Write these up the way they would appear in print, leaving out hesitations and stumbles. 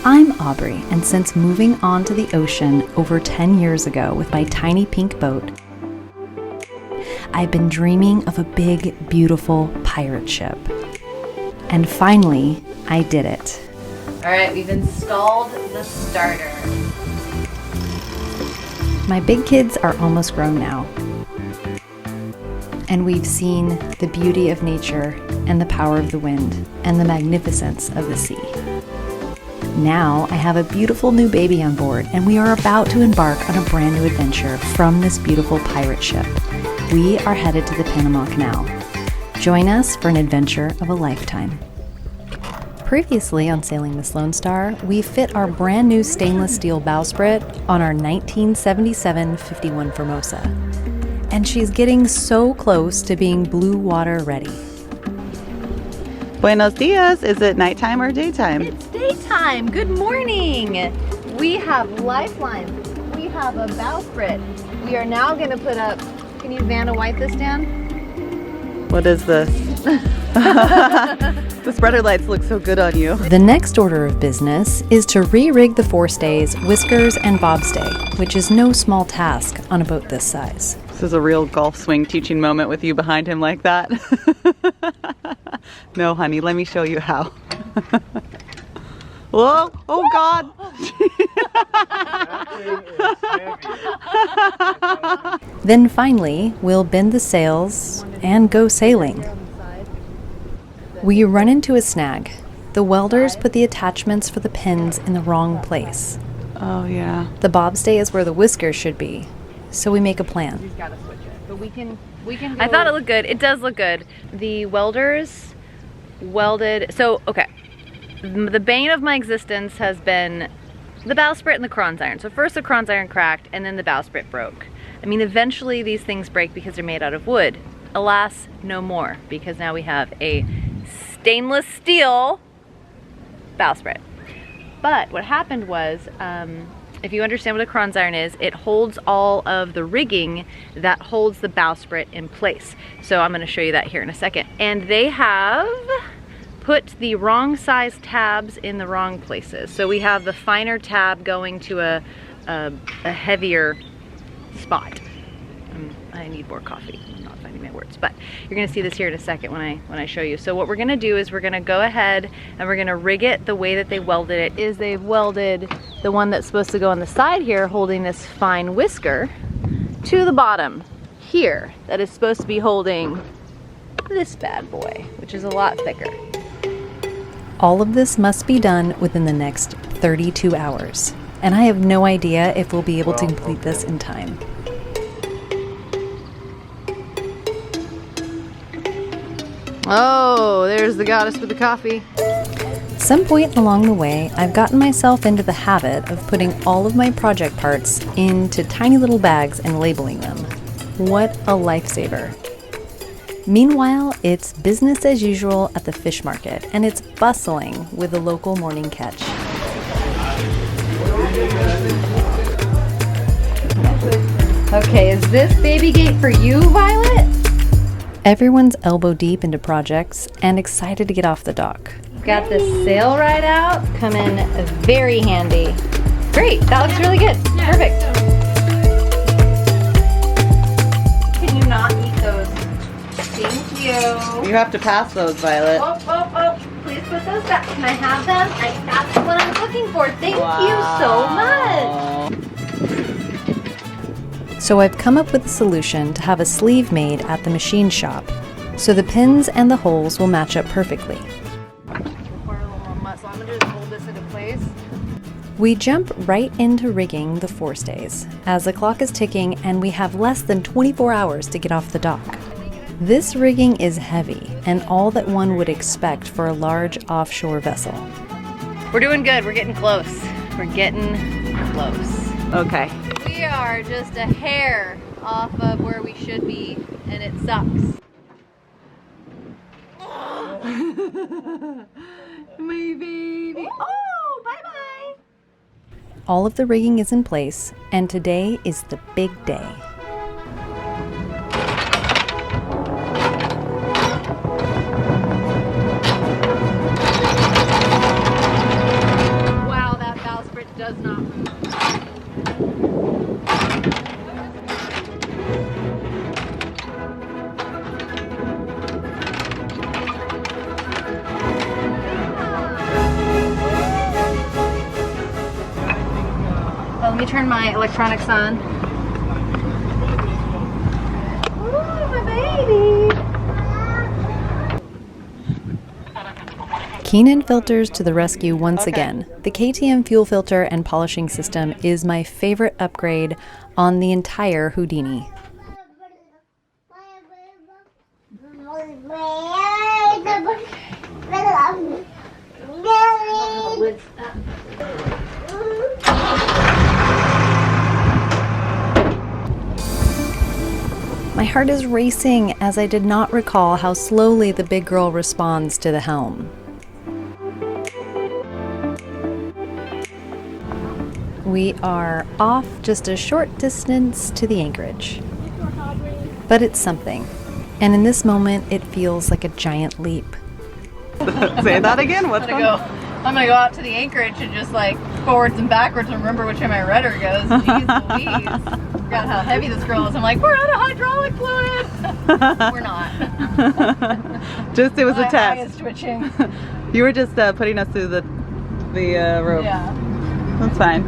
I'm Aubrey, and since moving onto the ocean over 10 years ago with my tiny pink boat, I've been dreaming of a big, beautiful pirate ship. And finally, I did it. All right, we've installed the starter. My big kids are almost grown now. And we've seen the beauty of nature and the power of the wind and the magnificence of the sea. Now I have a beautiful new baby on board, and we are about to embark on a brand new adventure from this beautiful pirate ship. We are headed to the Panama Canal. Join us for an adventure of a lifetime. Previously on Sailing Miss Lone Star, we fit our brand new stainless steel bowsprit on our 1977 51 Formosa. And she's getting so close to being blue water ready. Buenos dias. Is it nighttime or daytime? It's daytime. Good morning. We have lifelines. We have a bowsprit. We are now going to put up, can you Vanna White this down? What is this? The spreader lights look so good on you. The next order of business is to re-rig the forestays, whiskers, and bobstay, which is no small task on a boat this size. This is a real golf swing teaching moment with you behind him like that. No, honey, let me show you how. Whoa, oh God. Then finally, we'll bend the sails and go sailing. We run into a snag. The welders put the attachments for the pins in the wrong place. Oh yeah. The bobstay is where the whiskers should be, so we make a plan. We've got to switch it, but we can go. I thought it looked good. It does look good. The welders welded, so okay. The bane of my existence has been the bowsprit and the Kronz iron. So first the Kronz iron cracked, and then the bowsprit broke. I mean, eventually these things break because they're made out of wood. Alas, no more, because now we have a stainless steel bowsprit. But what happened was, if you understand what a Kronz iron is, it holds all of the rigging that holds the bowsprit in place. So I'm going to show you that here in a second. And they have put the wrong size tabs in the wrong places. So we have the finer tab going to a heavier spot. I need more coffee. I'm not finding my words, but you're gonna see this here in a second when I show you. So what we're gonna do is we're gonna go ahead and we're gonna rig it the way that they welded it. Is they've welded the one that's supposed to go on the side here holding this fine whisker to the bottom here that is supposed to be holding this bad boy, which is a lot thicker. All of this must be done within the next 32 hours, and I have no idea if we'll be able to complete this in time. Oh, there's the goddess with the coffee. At some point along the way, I've gotten myself into the habit of putting all of my project parts into tiny little bags and labeling them. What a lifesaver. Meanwhile, it's business as usual at the fish market, and it's bustling with the local morning catch. Okay, is this baby gate for you, Violet? Everyone's elbow deep into projects and excited to get off the dock. Got this sail ride out, come in very handy. Great, that looks really good. Perfect. Can you not eat those? Thank you. You have to pass those, Violet. Oh, please put those back. Can I have them? That's what I was looking for. Thank you so much. So I've come up with a solution to have a sleeve made at the machine shop, so the pins and the holes will match up perfectly. Require a little more muscle. I'm gonna just hold this into place. We jump right into rigging the forestays, as the clock is ticking and we have less than 24 hours to get off the dock. This rigging is heavy and all that one would expect for a large offshore vessel. We're doing good. We're getting close. We're getting close. Okay. We are just a hair off of where we should be, and it sucks. My baby. Oh, bye-bye. All of the rigging is in place, and today is the big day. Wow, me turn my electronics on. Ooh, my baby. Keenan filters to the rescue once again. The KTM fuel filter and polishing system is my favorite upgrade on the entire Houdini. My heart is racing as I did not recall how slowly the big girl responds to the helm. We are off just a short distance to the Anchorage. But it's something. And in this moment, it feels like a giant leap. Say that again? What's going on? I'm gonna go out to the Anchorage and just like forwards and backwards and remember which way my rudder goes. Jeez Louise. Forgot how heavy this girl is. I'm like, we're out of hydraulic fluid. We're not. It was a test. My eye is twitching. You were just putting us through the rope. Yeah. That's fine.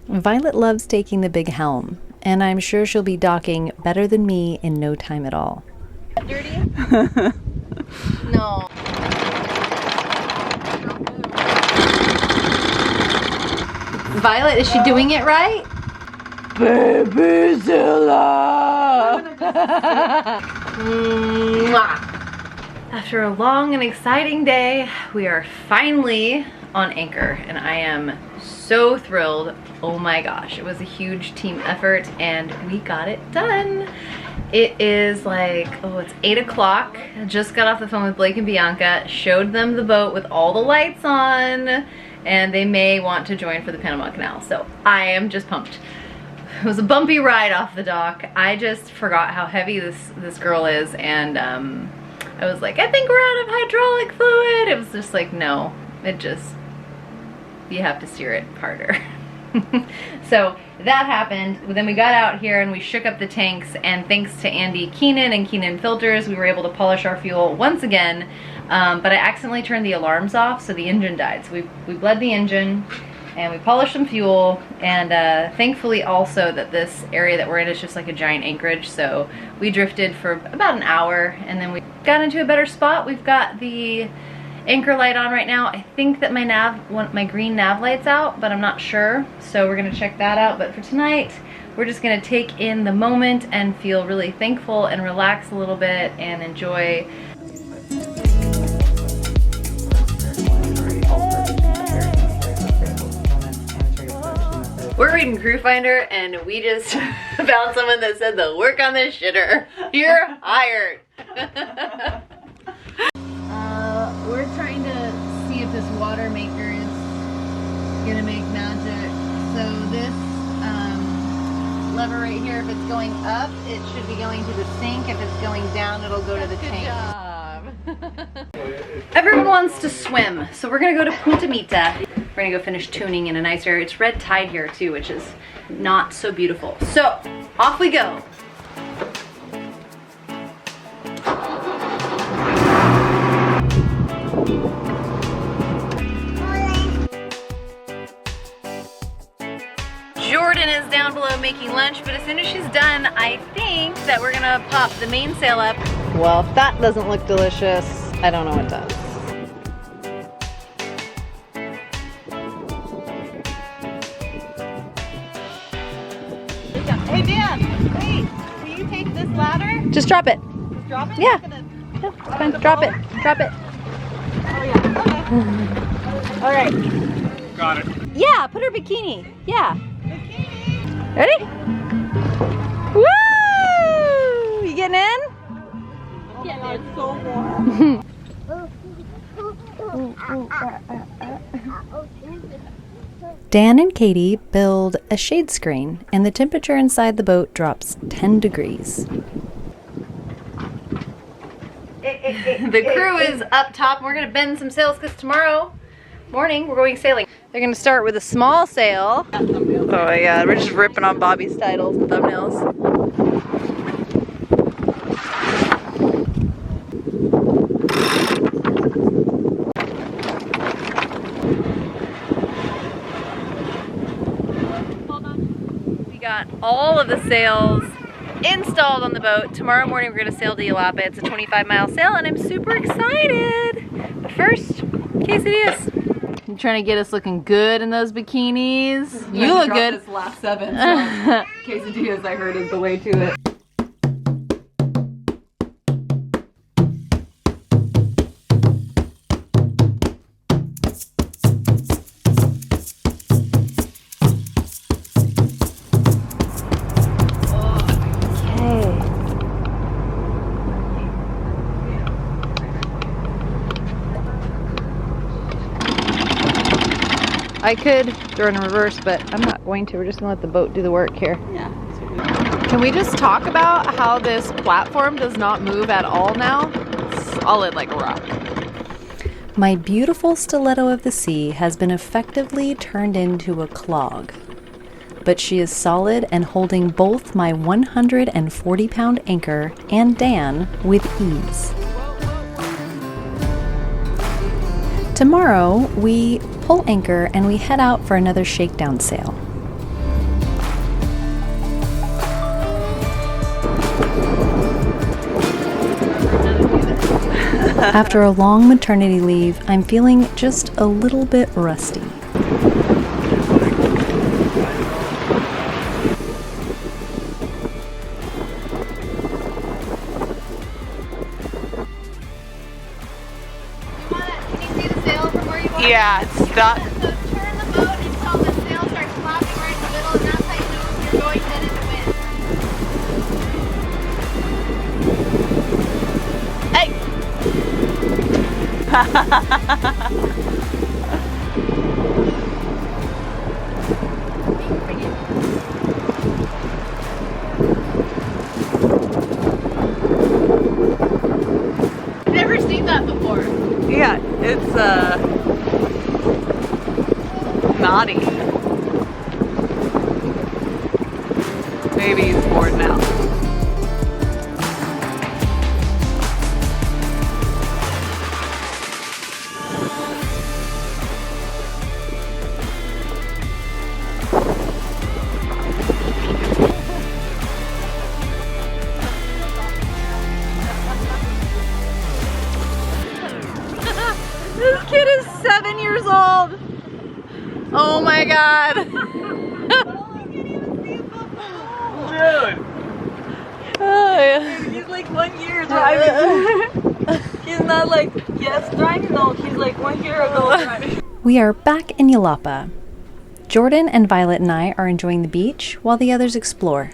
Violet loves taking the big helm, and I'm sure she'll be docking better than me in no time at all. Dirty? No. Violet, is she doing it right? Babyzilla! After a long and exciting day, we are finally on anchor, and I am so thrilled. Oh my gosh, it was a huge team effort and we got it done. It is like, it's 8 o'clock. I just got off the phone with Blake and Bianca, showed them the boat with all the lights on, and they may want to join for the Panama Canal. So I am just pumped. It was a bumpy ride off the dock. I just forgot how heavy this girl is, and I was like, I think we're out of hydraulic fluid. It was just like, no, you have to steer it harder. So that happened. Then we got out here and we shook up the tanks, and thanks to Andy Keenan and Keenan Filters, we were able to polish our fuel once again. But I accidentally turned the alarms off, so the engine died. So we bled the engine and we polished some fuel, and thankfully also that this area that we're in is just like a giant anchorage, so we drifted for about an hour and then we got into a better spot. We've got the anchor light on right now. I think that my green nav light's out, but I'm not sure, so we're gonna check that out. But for tonight, we're just gonna take in the moment and feel really thankful and relax a little bit and enjoy. We're reading Crew Finder and we just found someone that said they'll work on this shitter. You're hired. We're trying to see if this water maker is gonna make magic. So this lever right here, if it's going up, it should be going to the sink. If it's going down, it'll go to the tank. Good job. Everyone wants to swim, so we're gonna go to Punta Mita. We're gonna go finish tuning in a nice area. It's red tide here too, which is not so beautiful. So off we go. Jordan is down below making lunch, but as soon as she's done, I think that we're gonna pop the mainsail up. Well, if that doesn't look delicious, I don't know what does. Hey Dan, wait, will you take this ladder? Just drop it. Just drop it? Yeah. Yeah, it's fine. Drop it. Drop it. Oh yeah, okay. All right. Got it. Yeah, put her bikini. Yeah. Bikini. Ready? Woo! You getting in? Yeah, it's so warm. Dan and Katie build a shade screen, and the temperature inside the boat drops 10 degrees. The crew is up top, and we're gonna bend some sails because tomorrow morning we're going sailing. They're gonna start with a small sail. Oh my god, we're just ripping on Bobby's titles and thumbnails. all of the sails installed on the boat. Tomorrow morning we're gonna sail to Yelapa. It's a 25-mile sail and I'm super excited. But first, quesadillas. You trying to get us looking good in those bikinis? You look good. This last 7, so quesadillas I heard is the way to it. I could throw in reverse, but I'm not going to. We're just gonna let the boat do the work here. Yeah. Can we just talk about how this platform does not move at all now? It's solid like a rock. My beautiful stiletto of the sea has been effectively turned into a clog. But she is solid and holding both my 140-pound anchor and Dan with ease. Tomorrow, we pull anchor and we head out for another shakedown sail. After a long maternity leave, I'm feeling just a little bit rusty. Yeah, it's stuck. So turn the boat until the sail starts flapping right in the middle, and that's how you know if you're going dead in the wind. Hey! I've never seen that before. Yeah, it's naughty. Maybe he's bored now. This kid is 7 years old. Oh my god. Dude! Oh, yeah. He's like 1 year driving. He's not like, yes, driving, no, he's like 1 year ago driving. We are back in Yelapa. Jordan and Violet and I are enjoying the beach while the others explore.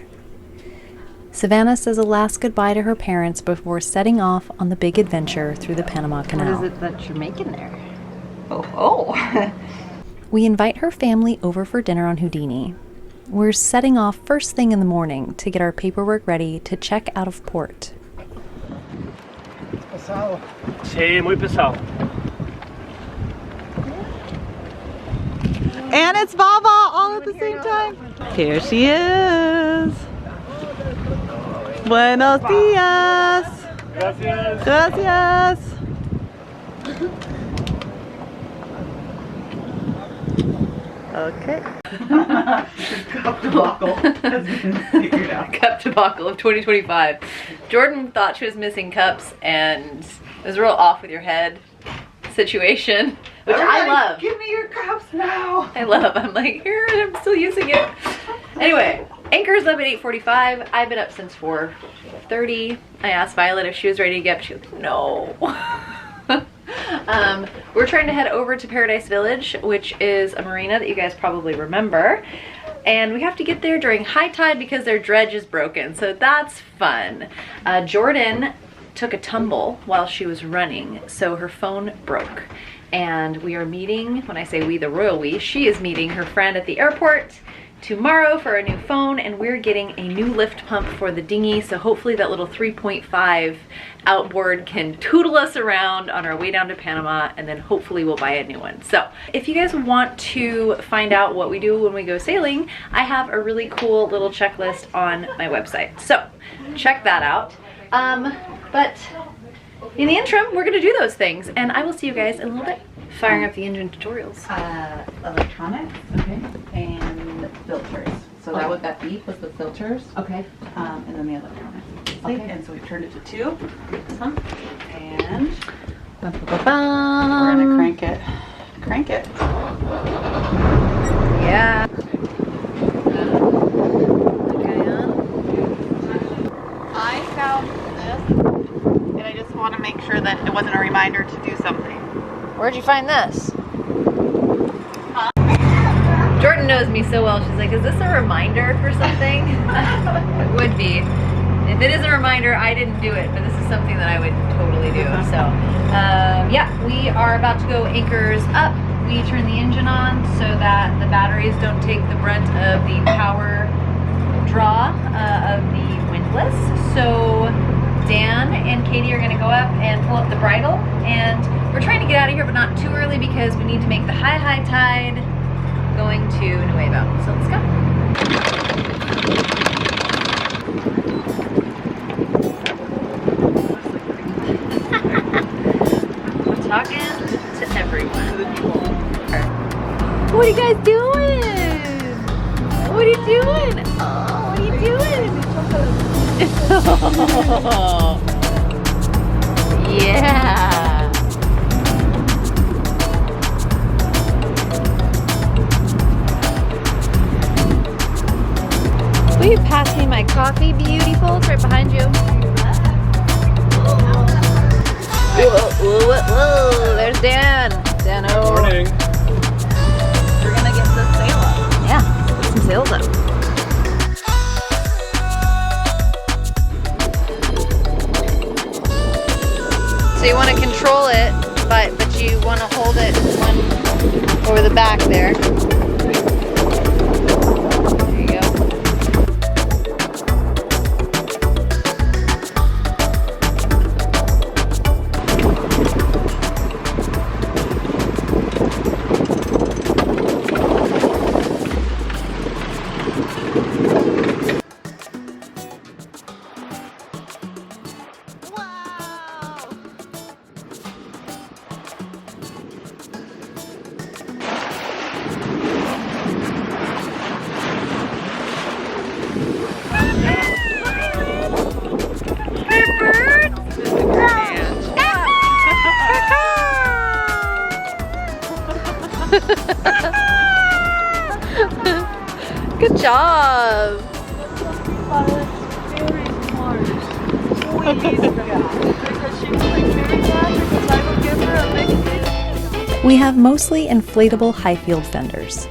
Savannah says a last goodbye to her parents before setting off on the big adventure through the Panama Canal. What is it that you're making there? Oh. We invite her family over for dinner on Houdini. We're setting off first thing in the morning to get our paperwork ready to check out of port. Pesado. Sí, muy pesado. And it's Baba all at the same time. Here she is. Buenos dias. Gracias. Gracias. Okay. Cup debacle has been figured out. Cup debacle of 2025. Jordan thought she was missing cups and it was a real off with your head situation, which I love. Give me your cups now. I love. I'm like, here, I'm still using it. Anyway, anchor's up at 8:45. I've been up since 4:30. I asked Violet if she was ready to get up. She was like, no. We're trying to head over to Paradise Village, which is a marina that you guys probably remember. And we have to get there during high tide because their dredge is broken. So that's fun. Jordan took a tumble while she was running, so her phone broke. And we are meeting, when I say we, the royal we, she is meeting her friend at the airport tomorrow for a new phone, and we're getting a new lift pump for the dinghy, so hopefully that little 3.5 outboard can tootle us around on our way down to Panama, and then hopefully we'll buy a new one. So if you guys want to find out what we do when we go sailing, I have a really cool little checklist on my website, so check that out. But in the interim, we're gonna do those things, and I will see you guys in a little bit. Firing up the engine tutorials. Electronics, okay, and filters. So that beep was the filters. Okay. And then the electronics. Okay. And so we've turned it to 2. And Bum, bum, bum, we're bum. gonna crank it. Crank it. Yeah. I found this, and I just want to make sure that it wasn't a reminder to do something. Where'd you find this? Jordan knows me so well. She's like, is this a reminder for something? It would be. If it is a reminder, I didn't do it, but this is something that I would totally do. So, yeah, we are about to go anchors up. We turn the engine on so that the batteries don't take the brunt of the power draw of the windlass. So Dan and Katie are gonna go up and pull up the bridle, and we're trying to get out of here, but not too early because we need to make the high tide going to Nuevo. So let's go. We're talking to everyone. What are you guys doing? What are you doing? Oh, what are you doing? Yeah. Will you pass me my coffee, beautiful? It's right behind you. Whoa. There's Dan. Dan-o. Morning. We're gonna get the sail up. Yeah, put some sails up. So you want to control it, but you want to hold it one over the back there. There you go. Good job. We have mostly inflatable high-field fenders,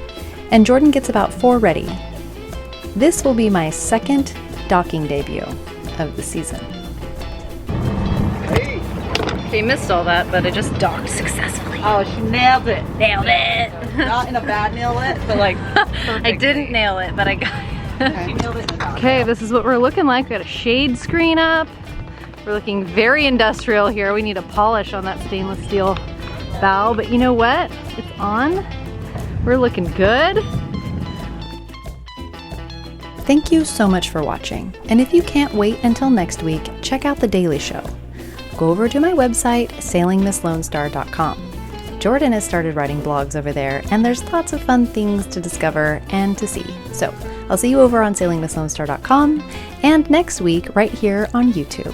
and Jordan gets about 4 ready. This will be my second docking debut of the season. She missed all that, but I just docked successfully. Oh, she nailed it. Nailed it! Not in a bad nail it, but like I didn't nail it, but I got it. she nailed it in a bad. Okay, this is what we're looking like. We got a shade screen up. We're looking very industrial here. We need a polish on that stainless steel bow, but you know what? It's on. We're looking good. Thank you so much for watching. And if you can't wait until next week, check out The Daily Show. Go over to my website, sailingmisslonestar.com. Jordan has started writing blogs over there, and there's lots of fun things to discover and to see. So I'll see you over on sailingmisslonestar.com and next week right here on YouTube.